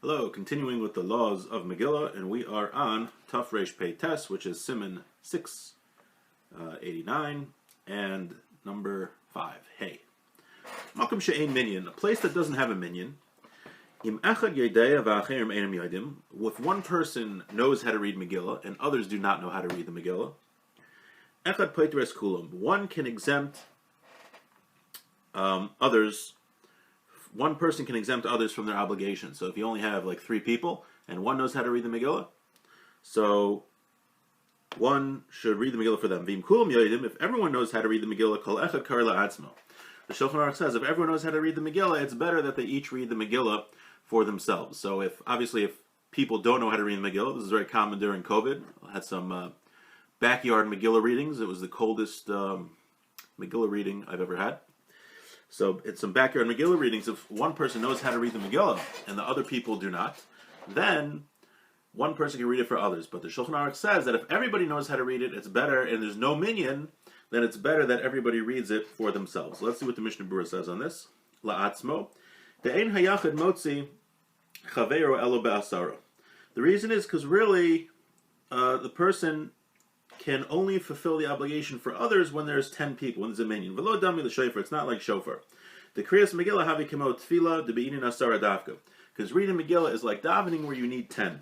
Hello, continuing with the laws of Megillah, and we are on Taf Reish Pei Tes, which is Siman 689, and number 5, Hey. Makom she'ein minyan, a place that doesn't have a minyan. Im echad yedeya v'acherim einam yodim, if one person knows how to read Megillah, and others do not know how to read the Megillah, echad paiteres kulam, one can exempt others. One person can exempt others from their obligations. So if you only have like 3 people and one knows how to read the Megillah, so one should read the Megillah for them. V'im kulam yodim, if everyone knows how to read the Megillah, kol echad kar la'atzmo. The Shulchan Aruch says if everyone knows how to read the Megillah, it's better that they each read the Megillah for themselves. So if people don't know how to read the Megillah, this is very common during COVID. I had some backyard Megillah readings. It was the coldest Megillah reading I've ever had. So it's some backyard Megillah readings. If one person knows how to read the Megillah and the other people do not, then one person can read it for others. But the Shulchan Aruch says that if everybody knows how to read it, it's better, and there's no minyan, then it's better that everybody reads it for themselves. Let's see what the Mishnah Berurah says on this. La'atzmo. De'ein hayachid motzi chaveiro elo be'asaro. The reason is because really the person can only fulfill the obligation for others when there's 10 people, when there's a minyan. V'lo dami l'shofar, it's not like shofar. The kriyas Megillah havi kemo tefila de'beinin asara davka. Because reading Megillah is like davening where you need 10.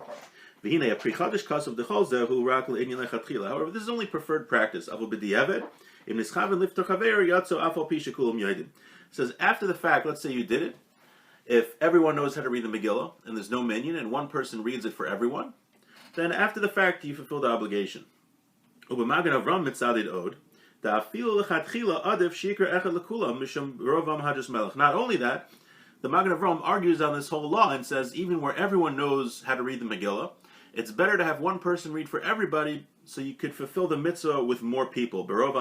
V'hinei apri chadash kasav dechol zehu rak le'inyan lechatchila. However, this is only preferred practice. Avu b'di'evet, im nischaven liftor chaver yatso afal pi shekulam yodim. It says after the fact, let's say you did it, if everyone knows how to read the Megillah, and there's no minyan, and one person reads it for everyone, then after the fact you fulfill the obligation. Not only that, the Magen Avraham argues on this whole law and says even where everyone knows how to read the Megillah, it's better to have one person read for everybody so you could fulfill the mitzvah with more people. However,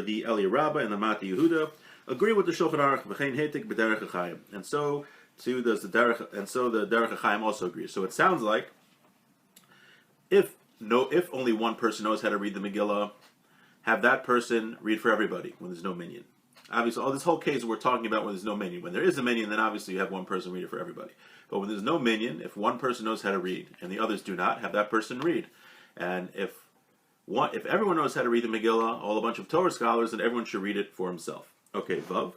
the Eli Rabbah and the Mati Yehuda agree with the Shulchan Aruch, and so too does the Derech, and so the Derech HaChaim also agrees. So it sounds like if only one person knows how to read the Megillah, have that person read for everybody when there's no minyan. Obviously, this whole case we're talking about when there's no minyan. When there is a minyan, then obviously you have one person read it for everybody. But when there's no minyan, if one person knows how to read and the others do not, have that person read. And if everyone knows how to read the Megillah, all a bunch of Torah scholars, then everyone should read it for himself. Okay, Vav.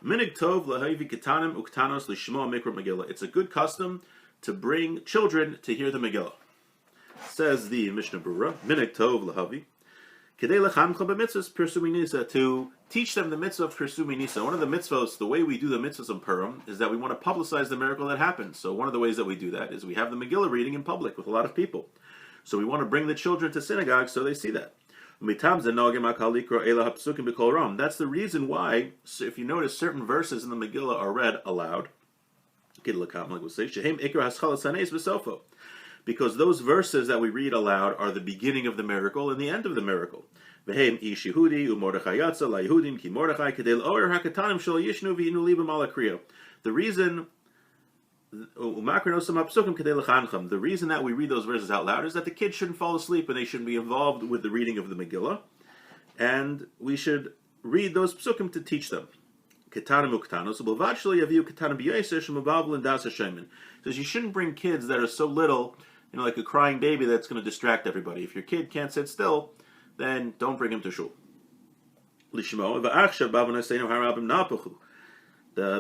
Minig tov lahavi ketanim uktanos lishmo mikra Megillah. It's a good custom to bring children to hear the Megillah. Says the Mishnah Berurah, Minig tov lahavi kedei lechamcha b'mitzvos pirsumi nisa, to teach them the mitzvah of pirsumi nisa. One of the mitzvahs, the way we do the mitzvahs in Purim, is that we want to publicize the miracle that happened. So one of the ways that we do that is we have the Megillah reading in public with a lot of people. So we want to bring the children to synagogue so they see that. That's the reason why, if you notice, certain verses in the Megillah are read aloud. Because those verses that we read aloud are the beginning of the miracle and the end of the miracle. The reason the reason that we read those verses out loud is that the kids shouldn't fall asleep and they shouldn't be involved with the reading of the Megillah, and we should read those psukim to teach them. Says you shouldn't bring kids that are so little, like a crying baby that's going to distract everybody. If your kid can't sit still, then don't bring him to shul. The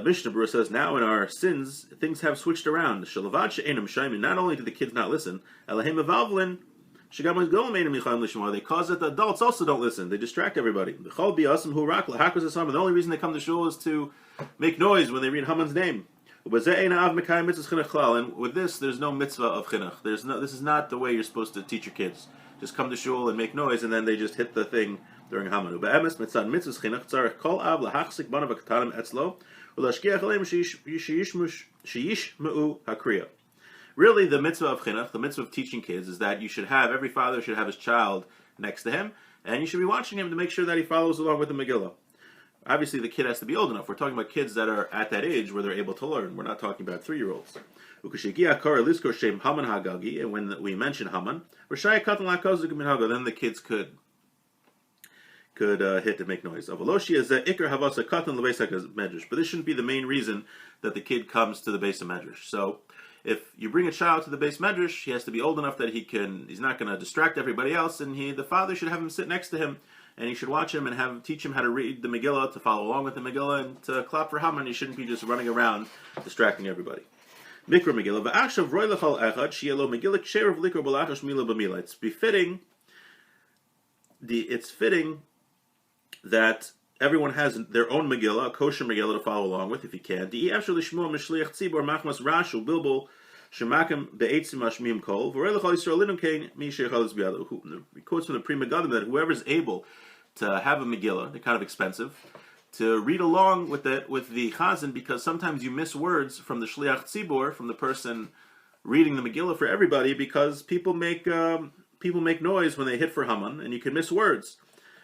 Mishnah Berurah says now in our sins things have switched around. Not only do the kids not listen, they cause that the adults also don't listen. They distract everybody. The only reason they come to shul is to make noise when they read Haman's name. And with this, there's no mitzvah of chinuch. This is not the way you're supposed to teach your kids. Just come to shul and make noise, and then they just hit the thing during Haman. really the mitzvah of chinuch, the mitzvah of teaching kids, is that every father should have his child next to him, and you should be watching him to make sure that he follows along with the Megillah. Obviously, the kid has to be old enough. We're talking about kids that are at that age where they're able to learn. We're not talking about 3-year-olds. And when we mention Haman, then the kids could hit to make noise. But this shouldn't be the main reason that the kid comes to the base of Medrash. So if you bring a child to the base Medrash, he has to be old enough that he's not going to distract everybody else, and the father should have him sit next to him, and he should watch him and teach him how to read the Megillah, to follow along with the Megillah, and to clap for Haman. He shouldn't be just running around distracting everybody. Mikra Megillah, v'achshav roy lechal echad shielo Megillah ksher of likor b'lachash mila b'mila. It's fitting that everyone has their own Megillah, a kosher Megillah to follow along with, if he can. The quotes from the Pri Megadim that whoever's able to have a Megillah, they're kind of expensive, to read along with the Chazan, because sometimes you miss words from the Shliach Tzibor, from the person reading the Megillah for everybody, because people make noise when they hit for Haman, and you can miss words.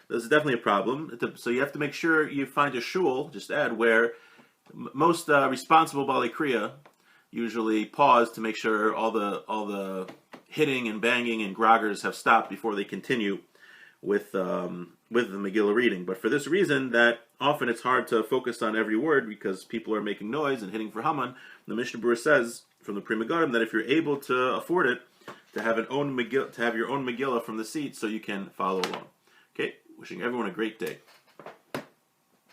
This is definitely a problem. So you have to make sure you find a shul, just add, where most responsible Balei Kriya usually pause to make sure all the hitting and banging and groggers have stopped before they continue with the Megillah reading. But for this reason, that often it's hard to focus on every word because people are making noise and hitting for Haman. The Mishnah Berurah says from the Pri Megadim that if you're able to afford it, to have your own Megillah from the seat so you can follow along. Okay, wishing everyone a great day.